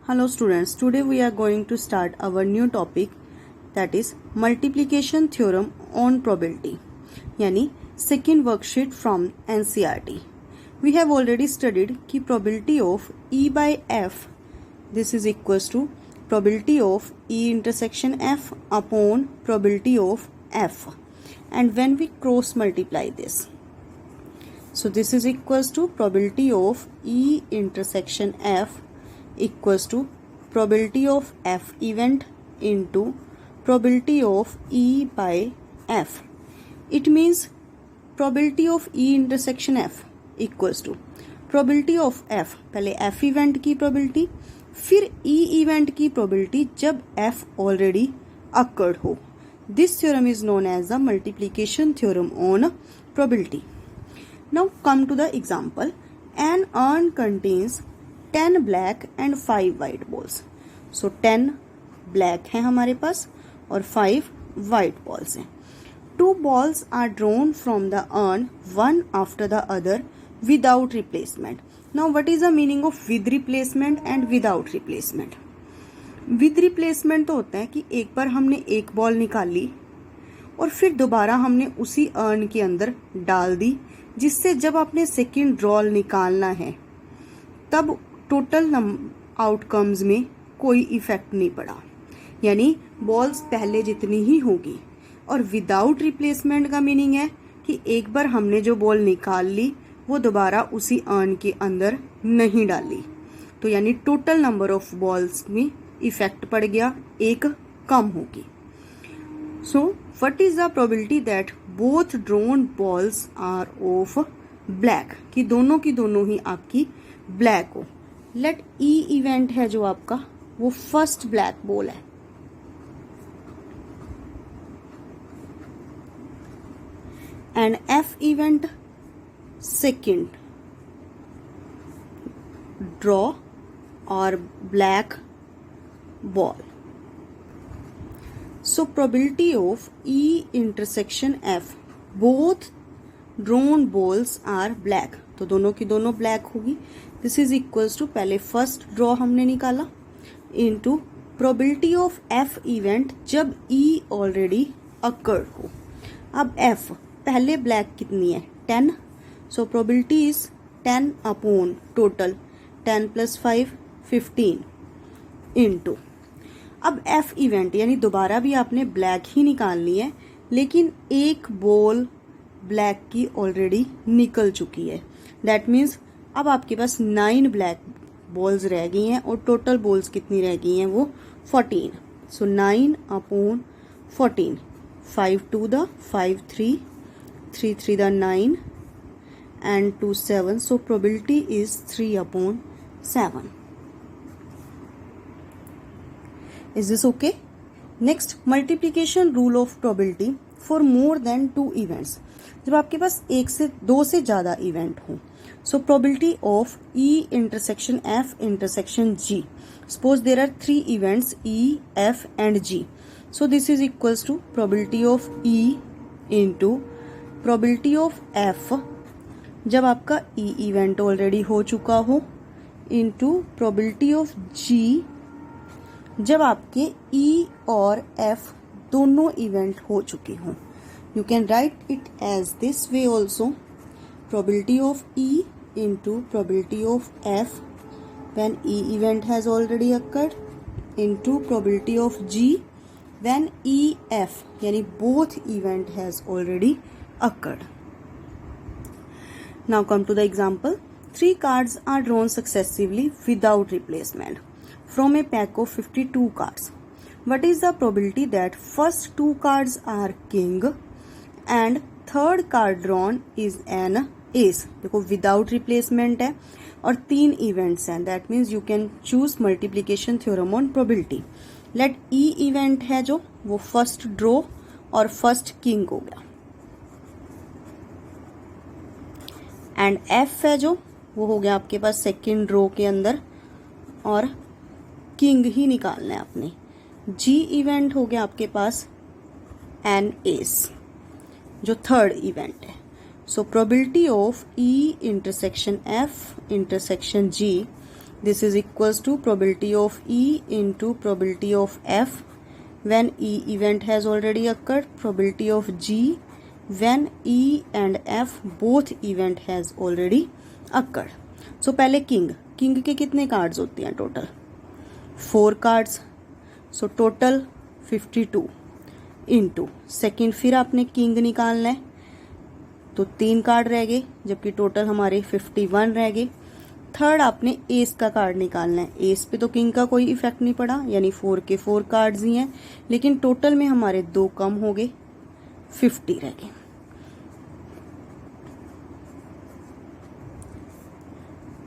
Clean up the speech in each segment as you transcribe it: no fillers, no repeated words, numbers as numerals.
Hello students, today we are going to start our new topic, that is multiplication theorem on probability, यानी second worksheet from NCERT. We have already studied कि probability of E by F, this is equals to probability of E intersection F upon probability of F, and when we cross multiply this, so this is equals to probability of E intersection F equals to probability of F event into probability of E by F. It means probability of E intersection F equals to probability of F, पहले F event की probability, फिर E event की probability जब F already occurred हो. This theorem is known as the multiplication theorem on probability. Now come to the example. An urn contains 10 black and 5 white balls. So 10 black है हमारे पास और 5 white balls हैं. 2 balls are drawn from the urn one after the other without replacement. Now what is the meaning of with replacement and without replacement? With replacement तो होता है कि एक बार हमने एक बॉल निकाल ली और फिर दोबारा हमने उसी अर्न के अंदर डाल दी, जिससे जब आपने सेकेंड ड्रॉल निकालना है तब टोटल आउटकम्स में कोई इफेक्ट नहीं पड़ा, यानी बॉल्स पहले जितनी ही होगी. और विदाउट रिप्लेसमेंट का मीनिंग है कि एक बार हमने जो बॉल निकाल ली वो दोबारा उसी अर्न के अंदर नहीं डाली, तो यानी टोटल नंबर ऑफ बॉल्स में इफेक्ट पड़ गया, एक कम होगी. So what is the probability that both drawn balls are of black, कि दोनों की दोनों ही आपकी ब्लैक हो. लेट ई इवेंट है जो आपका वो फर्स्ट ब्लैक बॉल है, and F event second draw और black ball. So probability of E intersection F, both drawn balls are black, तो दोनों की दोनों black होगी. This is equals to पहले first draw हमने निकाला into probability of F event जब E already occurred हो. अब F पहले black कितनी है 10, so probability is 10 upon total 10 plus 5 15 into, अब F इवेंट यानी दोबारा भी आपने ब्लैक ही निकालनी है, लेकिन एक बॉल ब्लैक की ऑलरेडी निकल चुकी है. दैट मीन्स अब आपके पास 9 ब्लैक बॉल्स रह गई हैं और टोटल बॉल्स कितनी रह गई हैं वो 14. सो 9 upon 14, 5 2 the 5 3 3 3 the 9 and 2 7. So probability is 3 upon 7. Is this okay? Next, multiplication rule of probability for more than 2 events. जब आपके पास एक से दो से ज्यादा इवेंट हो, so probability of E intersection F intersection G. Suppose there are 3 events E, F and G. So this is equals to probability of E into probability of F जब आपका E event already हो चुका हो into probability of G जब आपके E और F दोनों event हो चुके हों. You can write it as this way also, probability of E into probability of F when E event has already occurred into probability of G when E F यानी both event has already occurred. Now come to the example. 3 cards are drawn successively without replacement from a pack of 52 cards. What is the probability that first 2 cards are king and third card drawn is an ace? देखो without replacement है और 3 events हैं, that means you can choose multiplication theorem on probability. Let E event है जो वो first draw और first king हो गया, and F है जो वो हो गया आपके पास second draw के अंदर और किंग ही निकालना है आपने. G इवेंट हो गया आपके पास एन एस जो थर्ड इवेंट है. So probability of E intersection F intersection G This is equals to probability of E into probability of F when E event has already occurred, probability of G when E and F both event has already occurred. So पहले king के कितने cards होते हैं total? 4 cards. So total 52 into second फिर आपने king निकालना है तो 3 कार्ड रह गए जबकि टोटल हमारे 51 रह गए. थर्ड आपने एस का कार्ड निकालना है. एस पे तो किंग का कोई इफेक्ट नहीं पड़ा यानी 4 के 4 कार्ड्स ही हैं, लेकिन टोटल में हमारे 2 कम हो गए, 50 रह गए.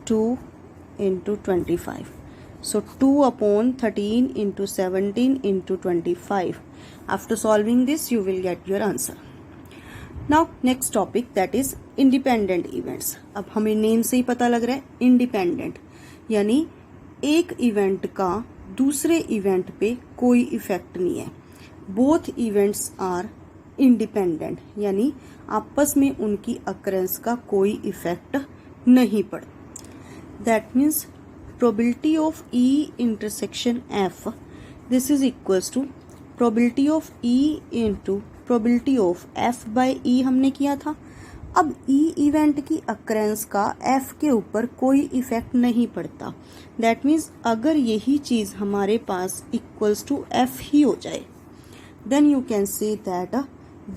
2 into 25. So 2 upon 13 into 17 into 25. After solving this, you will get your answer. Now next topic, that is independent events. अब हमें नेम से ही पता लग रहा है इंडिपेंडेंट यानी एक इवेंट का दूसरे इवेंट पे कोई इफेक्ट नहीं है. बोथ इवेंट्स आर इंडिपेंडेंट यानी आपस में उनकी अकरेंस का कोई इफेक्ट नहीं पड़ता. That means probability of E intersection F, this is equals to probability of E into probability of F by E हमने किया था. अब E इवेंट की अक्रेंस का F के ऊपर कोई इफेक्ट नहीं पड़ता. That means अगर यही चीज हमारे पास equals to F ही हो जाए then you can say that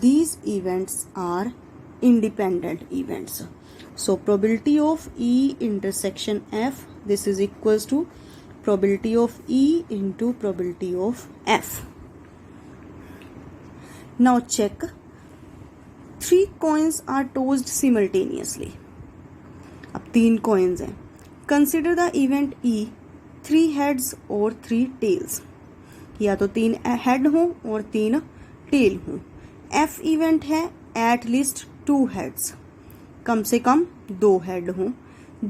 these events are independent events. So probability of E intersection F, this is equals to probability of E into probability of F. Now check, 3 coins are tossed simultaneously. अब 3 coins हैं. Consider the event E 3 heads और 3 tails. या तो 3 head हों और 3 tail हों. F event है at least 2 heads, कम से कम 2 हेड हों.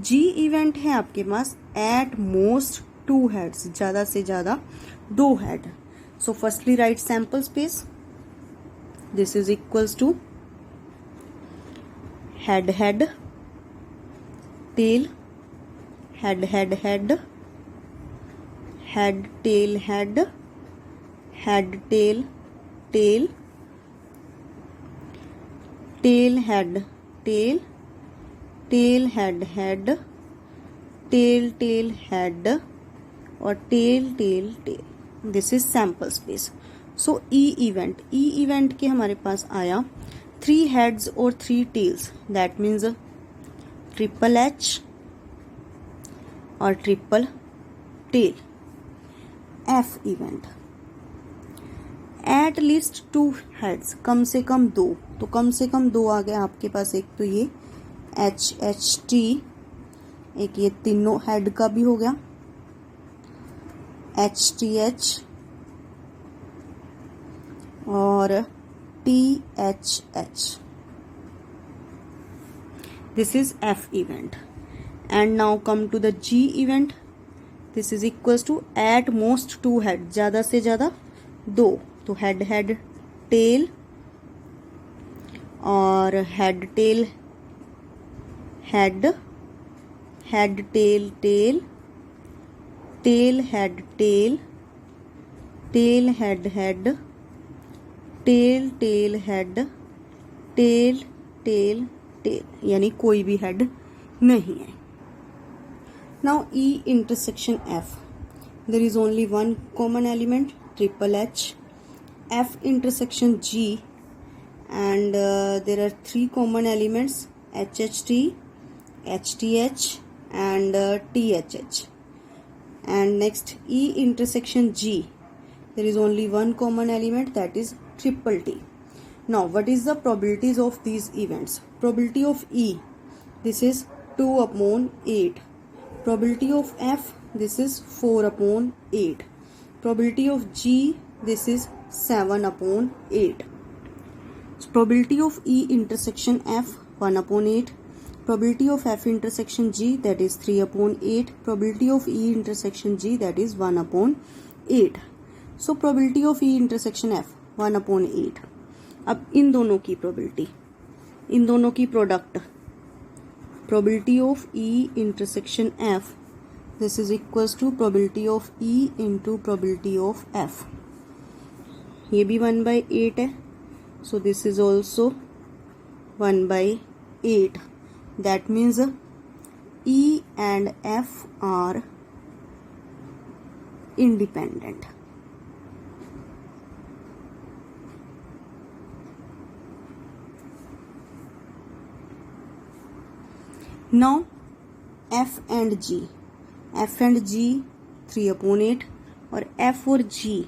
G इवेंट है आपके पास एट मोस्ट 2 हेड्स, ज्यादा से ज्यादा 2 head. So firstly write sample space. This is equals to head head tail head head head head tail head head tail tail tail head tail tail head head tail tail head और tail tail tail. This is sample space. So E event के हमारे पास आया 3 heads और 3 tails. That means triple H और triple tail. F event at least 2 heads, कम से कम 2. तो कम से कम 2 आ गए आपके पास. एक तो ये HHT, एक ये तीनों हेड का भी हो गया HTH और THH. This is F event. And now come to the G event. This is equals to at most 2 head, ज्यादा से ज्यादा 2. तो हेड हेड टेल और head tail head head tail tail tail head tail tail head head tail tail head tail tail tail, यानी कोई भी head नहीं है. Now E intersection F, there is only one common element, triple H. F intersection G, and there are 3 common elements, HHT, HTH and THH. And next E intersection G, there is only one common element, that is triple T. Now what is the probabilities of these events? Probability of E, this is 2 upon 8. Probability of F, this is 4 upon 8. Probability of G, this is 7 upon 8. So probability of E intersection F, 1 upon 8. Probability of F intersection G, that is 3 upon 8. Probability of E intersection G, that is 1 upon 8. So probability of E intersection F, 1 upon 8. अब इन दोनों की probability, इन दोनों की product, probability of E intersection F, this is equals to probability of E into probability of F. ये भी 1/8 है, so this is also 1/8. That means E and F are independent. Now F and G 3/8 और F और G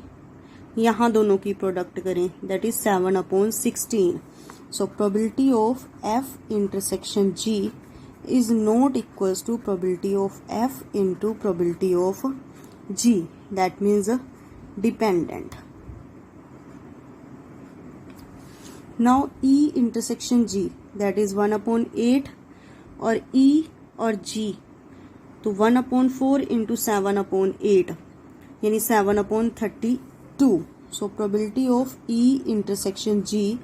यहाँ दोनों की product करें, that is 7/16. So probability of F intersection G is not equals to probability of F into probability of G. That means dependent. Now E intersection G, that is 1/8 और E और G तो 1/4 into 7/8 यानी 7/32. So probability of E intersection G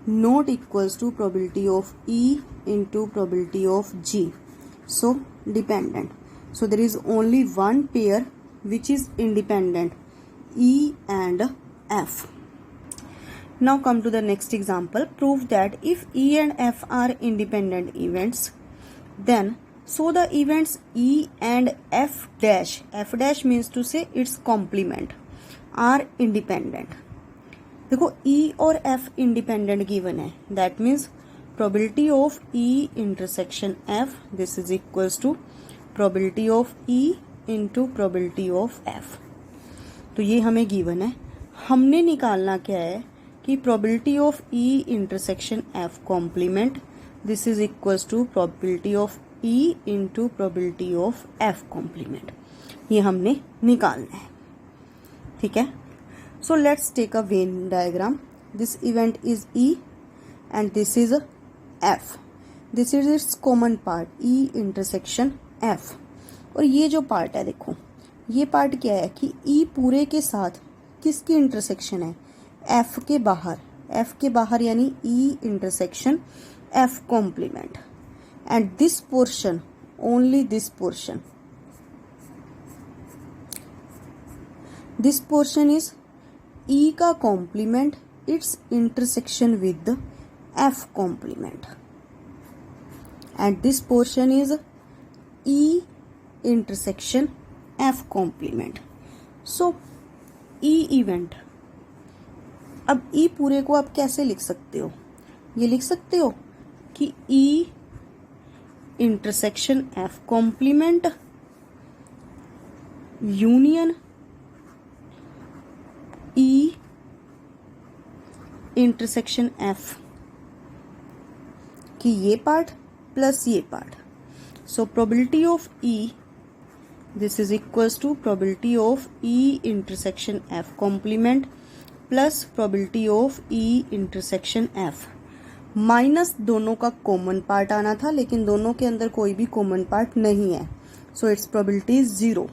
not equals to probability of E into probability of G. So dependent. So there is only one pair which is independent, E and F. Now come to the next example. Prove that if E and F are independent events, then so the events E and F dash means to say its complement are independent. देखो E और F independent given है, that means probability of E intersection F, this is equals to probability of E into probability of F. तो ये हमें given है. हमने निकालना क्या है कि probability of E intersection F complement, this is equals to probability of E into probability of F complement. ये हमने निकालना है, ठीक है. So let's take a Venn diagram. This event is E and this is F. This is its common part, E intersection F. और ये जो part है, देखो ये पार्ट क्या है कि E पूरे के साथ किसकी इंटरसेक्शन है, F के बाहर. F के बाहर यानी E intersection F complement. And this portion, only this portion is E का complement, its intersection with the F complement. And this portion is E intersection F complement. So E event. अब E पूरे को आप कैसे लिख सकते हो, ये लिख सकते हो कि E intersection F complement union E intersection F कि ये पार्ट प्लस ये part. So probability of E, this is equals to probability of E intersection F complement plus probability of E intersection F minus दोनों का common part आना था, लेकिन दोनों के अंदर कोई भी कॉमन पार्ट नहीं है. So its probability is 0.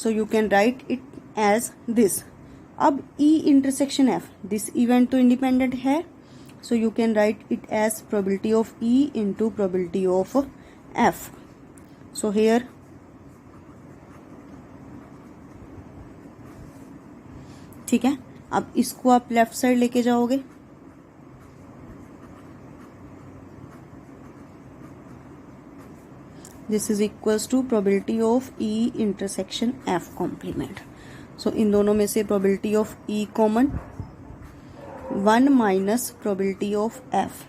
So you can write it as this. अब E intersection F, this event तो इंडिपेंडेंट है, so you can write it as probability of E into probability of F. So here ठीक है. अब इसको आप left side लेके जाओगे, this is equals to probability of E intersection F complement. So इन दोनों में से probability of E common, 1 minus probability of F.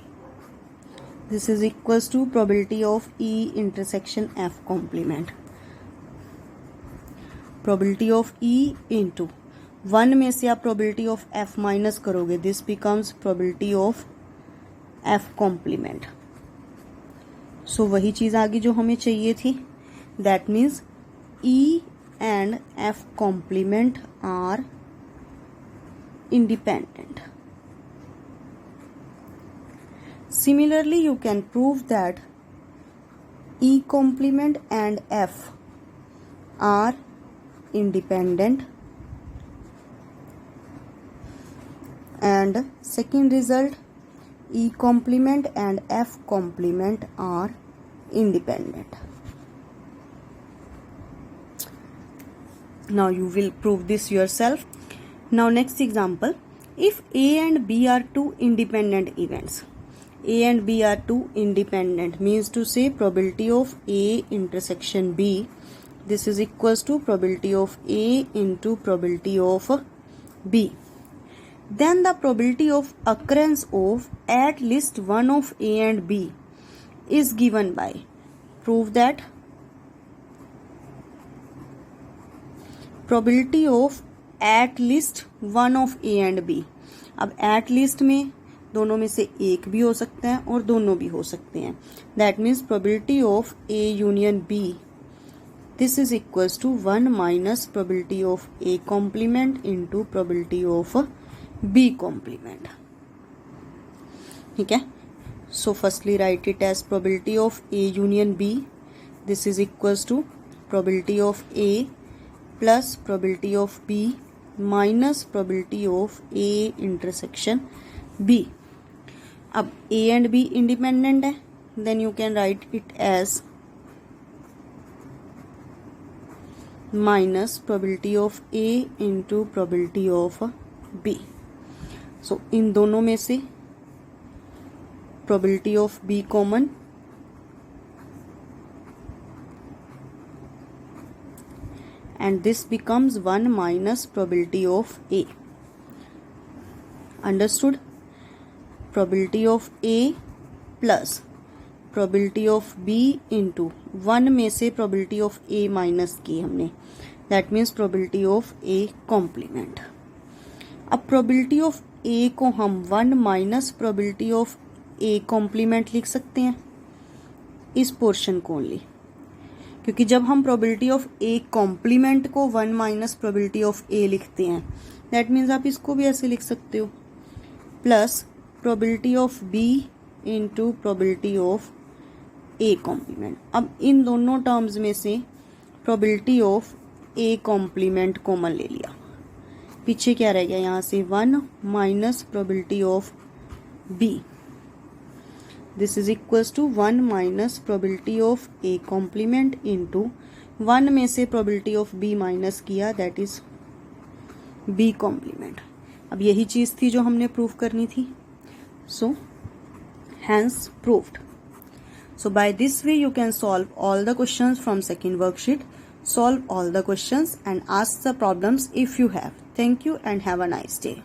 This is equals to probability of E intersection F complement. Probability of E into 1 में से आप probability of F minus करोगे, this becomes probability of F complement. सो वही चीज आगे जो हमें चाहिए थी, that means E and F complement are independent. Similarly you can prove that E complement and F are independent, and second result, E complement and F complement are independent. Now you will prove this yourself. Now next example, if A and B are two independent events, A and B are two independent, means to say probability of A intersection B, this is equals to probability of A into probability of B. Then the probability of occurrence of at least one of A and B is given by, prove that probability of at least one of A and B. अब at least में दोनों में से एक भी हो सकता है और दोनों भी हो सकते हैं. That means probability of A union B, this is equals to 1 minus probability of A complement into probability of B complement. ठीक है. So firstly write it as probability of A union B, this is equals to probability of A plus probability of B minus probability of A intersection B. अब A and B independent है, then you can write it as minus probability of A into probability of B. So इन दोनों में से probability of B common, and this becomes 1 minus probability of A. Understood? Probability of A plus probability of B into 1 में से probability of A minus की हमने, that means probability of A complement. अब probability of A को हम 1 minus probability of A complement लिख सकते हैं, इस पोर्शन को ओनली, क्योंकि जब हम probability of A complement को 1 माइनस probability of A लिखते हैं, that means आप इसको भी ऐसे लिख सकते हो, plus probability of B into probability of A complement. अब इन दोनों टर्म्स में से probability of A complement common ले लिया, पीछे क्या रह गया, यहाँ से 1 minus probability of B, this is equals to 1 minus probability of A complement into 1 में से probability of B माइनस किया, that is B complement. अब यही चीज़ थी जो हमने प्रूव करनी थी. So hence proved. So by this way you can solve all the questions from second worksheet. Solve all the questions and ask the problems if you have. Thank you and have a nice day.